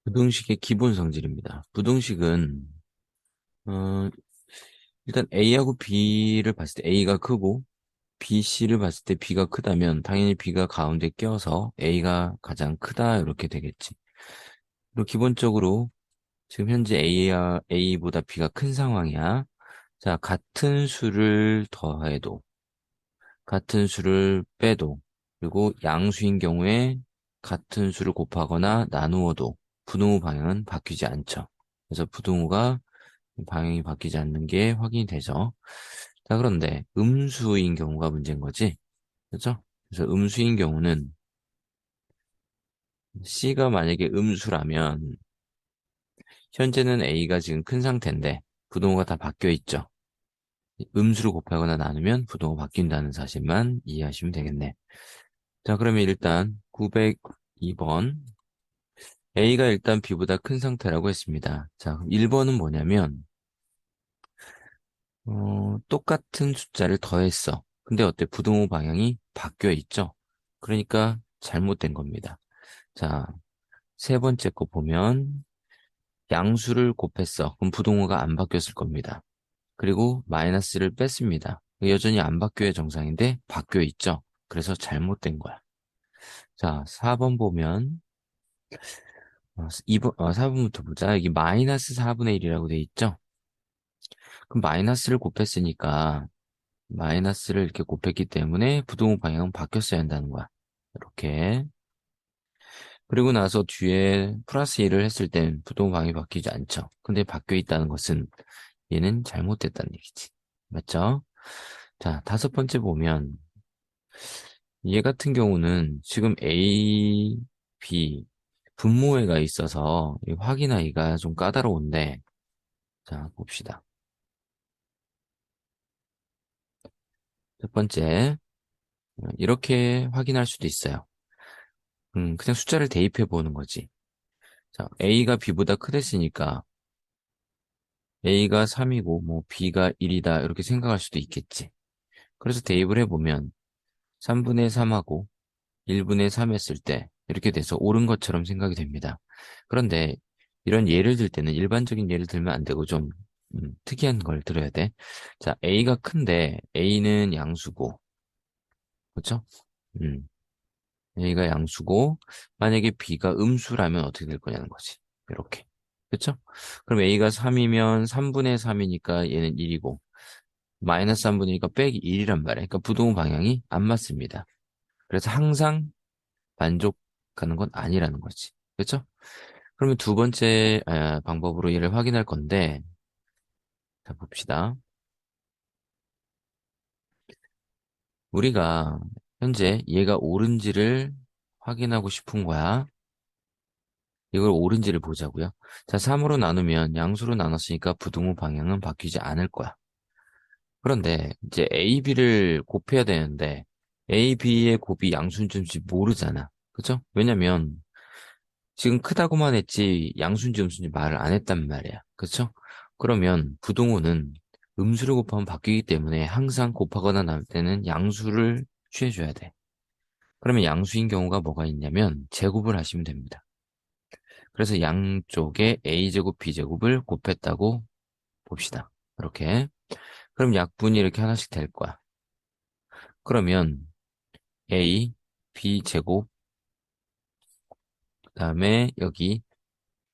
부등식의 기본 성질입니다. 부등식은 어, 일단 A하고 B를 봤을 때 A가 크고 B, C를 봤을 때 B가 크다면 당연히 B가 가운데 껴서 A가 가장 크다 이렇게 되겠지. 그리고 기본적으로 지금 현재 A보다 B가 큰 상황이야. 자, 같은 수를 더해도 같은 수를 빼도 그리고 양수인 경우에 같은 수를 곱하거나 나누어도 부등호 방향은 바뀌지 않죠. 그래서 부등호가 방향이 바뀌지 않는 게 확인이 되죠. 자, 그런데 음수인 경우가 문제인 거지. 그죠? 그래서 음수인 경우는 C가 만약에 음수라면 현재는 A가 지금 큰 상태인데 부등호가 다 바뀌어 있죠. 음수를 곱하거나 나누면 부등호 바뀐다는 사실만 이해하시면 되겠네. 자, 그러면 일단 902번 A가 일단 B보다 큰 상태라고 했습니다. 자, 그럼 1번은 뭐냐면 똑같은 숫자를 더했어. 근데 어때? 부등호 방향이 바뀌어 있죠? 그러니까 잘못된 겁니다. 자, 세 번째 거 보면 양수를 곱했어. 그럼 부등호가 안 바뀌었을 겁니다. 그리고 마이너스를 뺐습니다. 여전히 안 바뀌어야 정상인데 바뀌어 있죠? 그래서 잘못된 거야. 자, 4번 보면 4번부터 보자. 여기 마이너스 4분의 1이라고 돼 있죠? 그럼 마이너스를 곱했으니까 마이너스를 이렇게 곱했기 때문에 부등호 방향은 바뀌었어야 한다는 거야. 이렇게. 그리고 나서 뒤에 플러스 1을 했을 땐 부등호 방향이 바뀌지 않죠. 근데 바뀌어 있다는 것은 얘는 잘못됐다는 얘기지. 맞죠? 자, 다섯 번째 보면 얘 같은 경우는 지금 A, B 분모에가 있어서 이 확인하기가 좀 까다로운데 자, 봅시다. 첫 번째, 이렇게 확인할 수도 있어요. 그냥 숫자를 대입해 보는 거지. 자, A가 B보다 크댔으니까 A가 3이고 뭐 B가 1이다 이렇게 생각할 수도 있겠지. 그래서 대입을 해보면 3분의 3하고 1분의 3 했을 때 이렇게 돼서 옳은 것처럼 생각이 됩니다. 그런데 이런 예를 들 때는 일반적인 예를 들면 안 되고 좀 특이한 걸 들어야 돼. 자, A가 큰데 A는 양수고, 그렇죠? 음, A가 양수고 만약에 B가 음수라면 어떻게 될 거냐는 거지. 이렇게. 그렇죠? 그럼 A가 3이면 3분의 3이니까 얘는 1이고 마이너스 3분이니까 빼기 1이란 말이야. 그러니까 부동 방향이 안 맞습니다. 그래서 항상 만족하는 건 아니라는 거지. 그렇죠? 그러면 두 번째 방법으로 얘를 확인할 건데 자 봅시다. 우리가 현재 얘가 옳은지를 확인하고 싶은 거야. 이걸 옳은지를 보자고요. 자, 3으로 나누면 양수로 나눴으니까 부등호 방향은 바뀌지 않을 거야. 그런데 이제 A, B를 곱해야 되는데 A, B의 곱이 양수인지 모르잖아. 그죠? 왜냐면 지금 크다고만 했지 양수인지 음수인지 말을 안 했단 말이야. 그쵸? 그러면 부등호는 음수를 곱하면 바뀌기 때문에 항상 곱하거나 나눌 때는 양수를 취해줘야 돼. 그러면 양수인 경우가 뭐가 있냐면 제곱을 하시면 됩니다. 그래서 양쪽에 A제곱, B제곱을 곱했다고 봅시다. 이렇게. 그럼 약분이 이렇게 하나씩 될 거야. 그러면 A, B제곱, 그 다음에 여기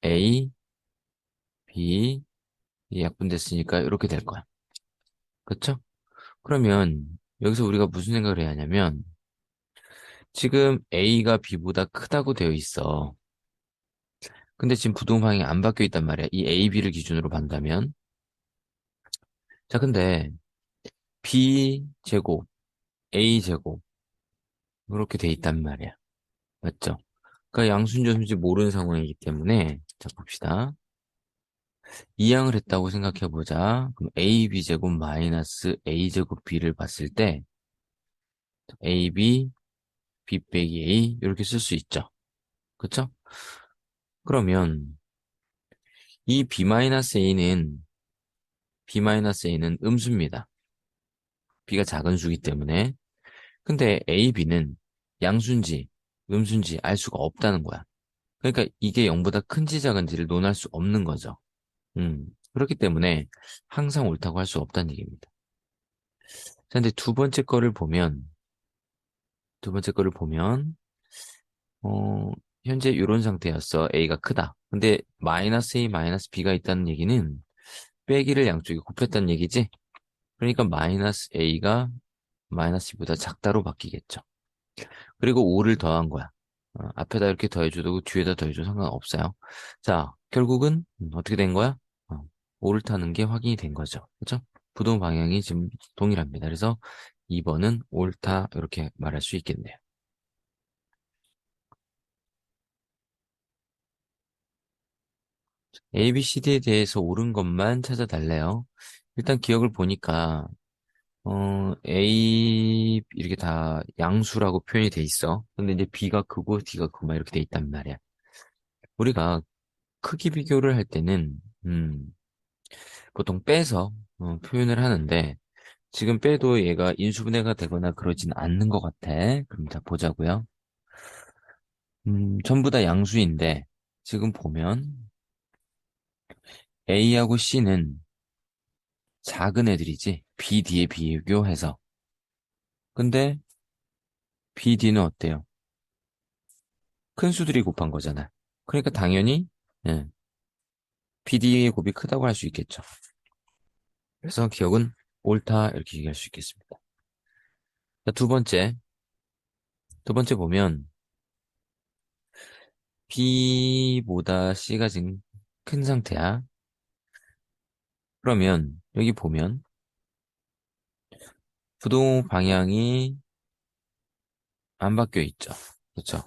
A, B, 이 약분됐으니까 이렇게 될 거야. 그쵸? 그러면 여기서 우리가 무슨 생각을 해야 하냐면 지금 A가 B보다 크다고 되어 있어. 근데 지금 부동방이 안 바뀌어 있단 말이야. 이 A, B를 기준으로 본다면. 자, 근데 B 제곱, A 제곱 이렇게 돼 있단 말이야. 맞죠? 그러니까 양순전수인지 모르는 상황이기 때문에 자 봅시다. 이항을 했다고 생각해 보자. 그럼 A, B 제곱 마이너스 A 제곱 B를 봤을 때 A, B, B 빼기 A 이렇게 쓸 수 있죠. 그쵸? 그러면 이 B-A는 음수입니다. B가 작은 수기 때문에. 근데 A, B는 양수인지 음수인지 알 수가 없다는 거야. 그러니까 이게 0보다 큰지 작은지를 논할 수 없는 거죠. 그렇기 때문에 항상 옳다고 할 수 없다는 얘기입니다. 자, 근데 두 번째 거를 보면, 어, 현재 이런 상태였어. A가 크다. 근데 마이너스 A, 마이너스 B가 있다는 얘기는 빼기를 양쪽에 곱했다는 얘기지? 그러니까 마이너스 A가 마이너스 B보다 작다로 바뀌겠죠. 그리고 5를 더한 거야. 앞에다 이렇게 더해줘도 뒤에다 더해줘도 상관없어요. 자, 결국은 어떻게 된 거야? 5를 타는 게 확인이 된 거죠. 그죠? 부동 방향이 지금 동일합니다. 그래서 2번은 옳다 이렇게 말할 수 있겠네요. A, B, C, D에 대해서 옳은 것만 찾아달래요. 일단 기억을 보니까 A 이렇게 다 양수라고 표현이 돼 있어. 근데 이제 B가 크고 D가 크고 막 이렇게 돼 있단 말이야. 우리가 크기 비교를 할 때는 보통 빼서 표현을 하는데 지금 빼도 얘가 인수분해가 되거나 그러진 않는 것 같아. 그럼 자 보자고요. 전부 다 양수인데 지금 보면 A하고 C는 작은 애들이지. B, D에 비교해서. 근데 B, D는 어때요? 큰 수들이 곱한 거잖아. 그러니까 당연히 예, B, D의 곱이 크다고 할 수 있겠죠. 그래서 기억은 옳다 이렇게 얘기할 수 있겠습니다. 자, 두 번째 보면 B보다 C가 지금 큰 상태야. 그러면 여기 보면 부동 방향이 안 바뀌어 있죠. 그렇죠?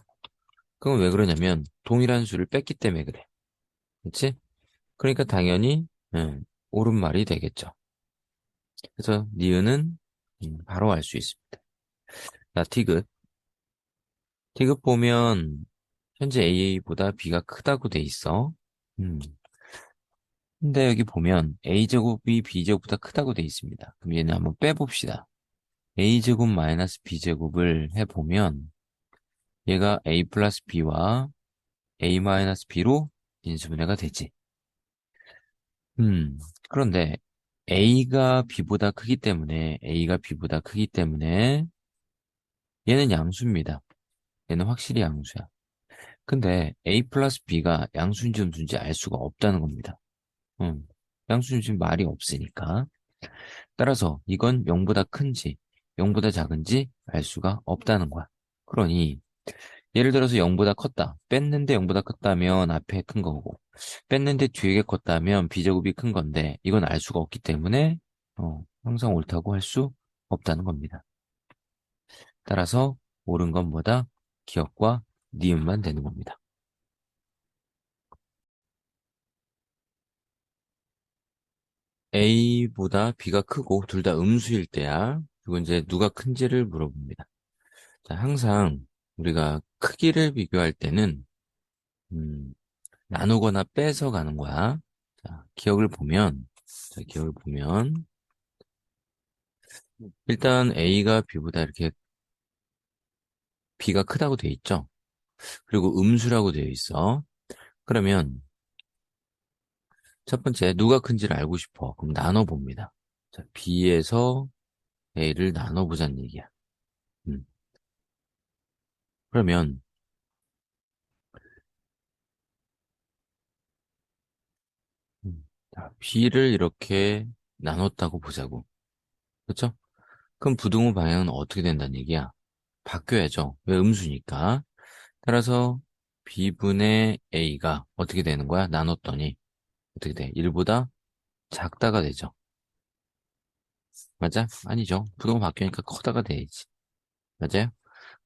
그건 왜 그러냐면 동일한 수를 뺐기 때문에 그래. 그렇지? 그러니까 당연히 옳은 말이 되겠죠. 그래서 니은은 바로 알 수 있습니다. 자, 티귿. 티귿 보면 현재 A보다 B가 크다고 돼 있어. 음. 근데 여기 보면 A제곱이 B제곱보다 크다고 돼 있습니다. 그럼 얘는 한번 빼봅시다. A제곱 마이너스 B제곱을 해보면 얘가 A 플러스 B와 A 마이너스 B로 인수분해가 되지. 음, 그런데 A가 B보다 크기 때문에 얘는 양수입니다. 얘는 확실히 양수야. 근데 A 플러스 B가 양수인지 음수인지 알 수가 없다는 겁니다. 음, 양수인지 말이 없으니까. 따라서 이건 0보다 큰지 0보다 작은지 알 수가 없다는 거야. 그러니 예를 들어서 0보다 컸다. 뺐는데 0보다 컸다면 앞에 큰 거고 뺐는데 뒤에 컸다면 B제곱이 큰 건데 이건 알 수가 없기 때문에 항상 옳다고 할 수 없다는 겁니다. 따라서 옳은 건 뭐다? 기억과 니은만 되는 겁니다. A보다 B가 크고 둘 다 음수일 때야. 그리고 이제 누가 큰지를 물어봅니다. 자, 항상 우리가 크기를 비교할 때는 음, 나누거나 빼서 가는 거야. 자, 기억을 보면 일단 A가 B보다 이렇게 B가 크다고 돼 있죠. 그리고 음수라고 되어 있어. 그러면 첫 번째 누가 큰지를 알고 싶어. 그럼 나눠봅니다. 자, B에서 A를 나눠보자는 얘기야. 음, 그러면 자, B를 이렇게 나눴다고 보자고. 그렇죠? 그럼 부등호 방향은 어떻게 된다는 얘기야? 바뀌어야죠. 왜 음수니까. 따라서 B분의 A가 어떻게 되는 거야? 나눴더니 어떻게 돼? 1보다 작다가 되죠. 맞아? 아니죠. 부등호 바뀌니까 커다가 돼야지. 맞아요?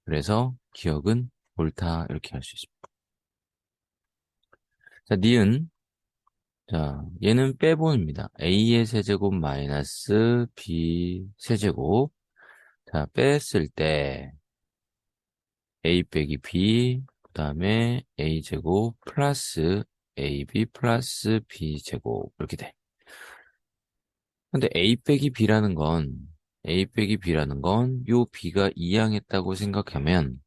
그래서 기억은 옳다 이렇게 할 수 있습니다. 자, 니은. 자, 얘는 빼본입니다. A의 세제곱 마이너스 B 세제곱. 자, 뺐을 때 A 빼기 B, 그 다음에 A제곱 플러스 AB 플러스 B제곱 이렇게 돼. 근데 A 빼기 B라는 건 요 B가 이항했다고 생각하면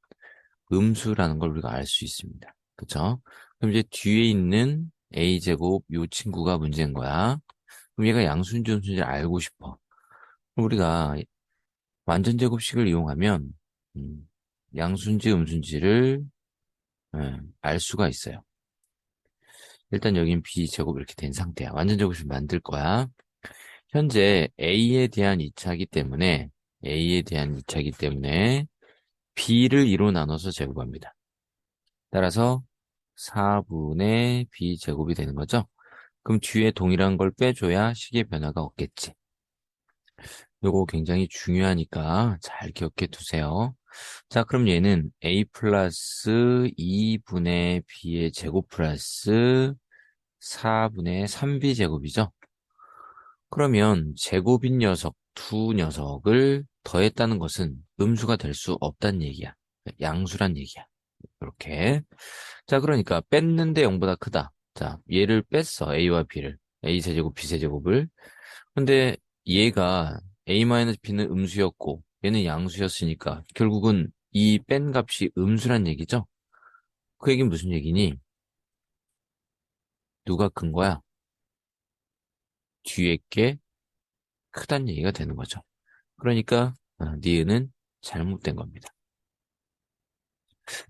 음수라는 걸 우리가 알 수 있습니다. 그쵸? 그럼 이제 뒤에 있는 a제곱 요 친구가 문제인 거야. 그럼 얘가 양수인지 음수인지 알고 싶어. 그럼 우리가 완전 제곱식을 이용하면 음, 양수인지 음수인지를 알 수가 있어요. 일단 여긴 b제곱 이렇게 된 상태야. 완전 제곱식 만들 거야. 현재 a에 대한 2차이기 때문에 b를 2로 나눠서 제곱합니다. 따라서 4분의 b제곱이 되는 거죠. 그럼 뒤에 동일한 걸 빼줘야 식의 변화가 없겠지. 요거 굉장히 중요하니까 잘 기억해 두세요. 자, 그럼 얘는 a 플러스 2분의 b의 제곱 플러스 4분의 3b 제곱이죠. 그러면 제곱인 녀석, 두 녀석을 더했다는 것은 음수가 될 수 없다는 얘기야. 양수란 얘기야. 이렇게. 자, 그러니까 뺐는데 0보다 크다. 자, 얘를 뺐어. a와 b를. a 세제곱, b 세제곱을. 근데 얘가 a-b는 음수였고 얘는 양수였으니까 결국은 이 뺀 값이 음수란 얘기죠. 그 얘기는 무슨 얘기니? 누가 큰 거야? 뒤에 게 크다는 얘기가 되는 거죠. 그러니까 니은은 잘못된 겁니다.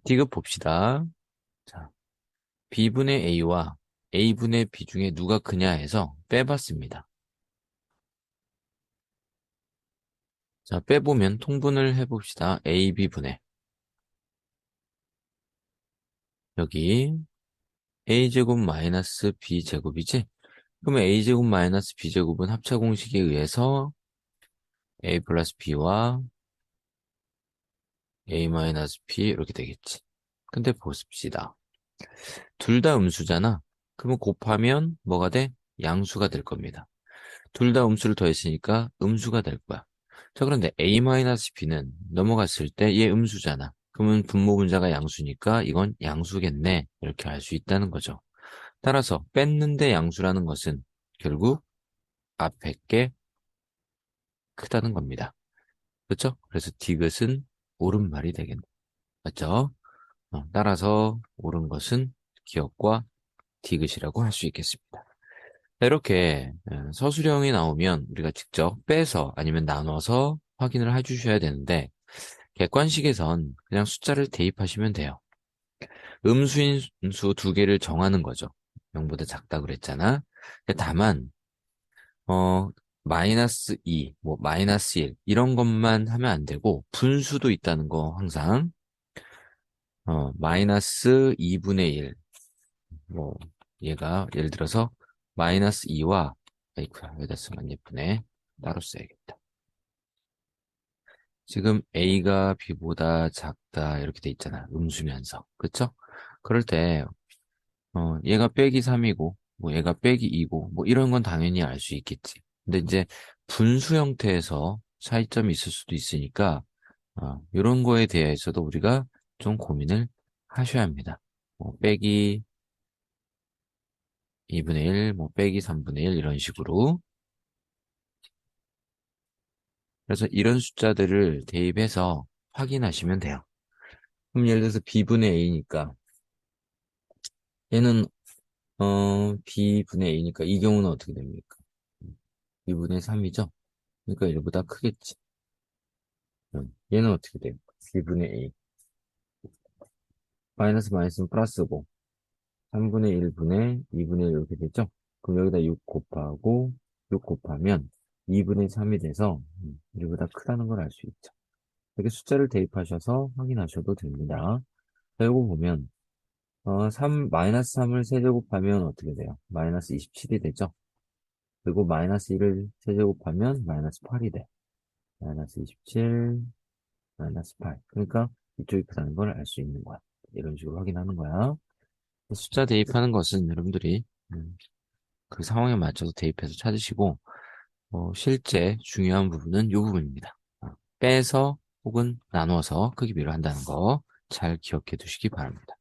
디귿 봅시다. 자, b분의 a와 a분의 b 중에 누가 크냐 해서 빼봤습니다. 자, 빼보면 통분을 해봅시다. a, b분의 여기 a제곱 마이너스 b제곱이지? 그러면 a제곱 마이너스 b제곱은 합차 공식에 의해서 a 플러스 b와 a 마이너스 b 이렇게 되겠지. 근데 보십시다. 둘 다 음수잖아. 그러면 곱하면 뭐가 돼? 양수가 될 겁니다. 둘 다 음수를 더했으니까 음수가 될 거야. 자, 그런데 a 마이너스 b는 넘어갔을 때 얘 음수잖아. 그러면 분모 분자가 양수니까 이건 양수겠네. 이렇게 알 수 있다는 거죠. 따라서 뺐는데 양수라는 것은 결국 앞에 게 크다는 겁니다. 그렇죠? 그래서 디귿은 옳은 말이 되겠네. 맞죠? 따라서 옳은 것은 기억과 디귿이라고 할 수 있겠습니다. 자, 이렇게 서술형이 나오면 우리가 직접 빼서 아니면 나눠서 확인을 해주셔야 되는데 객관식에선 그냥 숫자를 대입하시면 돼요. 음수인 수 두 개를 정하는 거죠. 0보다 작다 그랬잖아. 근데 다만 마이너스 2, 뭐 마이너스 1 이런 것만 하면 안 되고 분수도 있다는 거 항상 마이너스 2분의 1, 뭐, 얘가, 예를 들어서, 마이너스 2와, 아이쿠야, 여기다 쓰면 안 예쁘네. 따로 써야겠다. 지금 A가 B보다 작다, 이렇게 돼 있잖아. 음수면서. 그쵸? 그럴 때, 얘가 빼기 3이고, 뭐, 얘가 빼기 2고, 뭐, 이런 건 당연히 알 수 있겠지. 근데 이제, 분수 형태에서 차이점이 있을 수도 있으니까, 이런 거에 대해서도 우리가 좀 고민을 하셔야 합니다. 뭐, 빼기 2분의 1, 뭐 빼기 3분의 1 이런 식으로. 그래서 이런 숫자들을 대입해서 확인하시면 돼요. 그럼 예를 들어서 b분의 a니까 얘는 b분의 a니까 이 경우는 어떻게 됩니까? 2분의 3이죠? 그러니까 1보다 크겠지. 얘는 어떻게 돼요? b분의 a 마이너스 마이너스는 플러스고 3분의 1분의 2분의 1 이렇게 되죠? 그럼 여기다 6 곱하고 6 곱하면 2분의 3이 돼서 1보다 크다는 걸 알 수 있죠. 이렇게 숫자를 대입하셔서 확인하셔도 됩니다. 자, 이거 보면, 3, -3을 세제곱하면 어떻게 돼요? 마이너스 27이 되죠? 그리고 마이너스 1을 세제곱하면 마이너스 8이 돼. 마이너스 27, 마이너스 8. 그러니까 이쪽이 크다는 걸 알 수 있는 거야. 이런 식으로 확인하는 거야. 숫자 대입하는 것은 여러분들이 그 상황에 맞춰서 대입해서 찾으시고, 실제 중요한 부분은 이 부분입니다. 빼서 혹은 나눠서 크기 비교를 한다는 거 잘 기억해 두시기 바랍니다.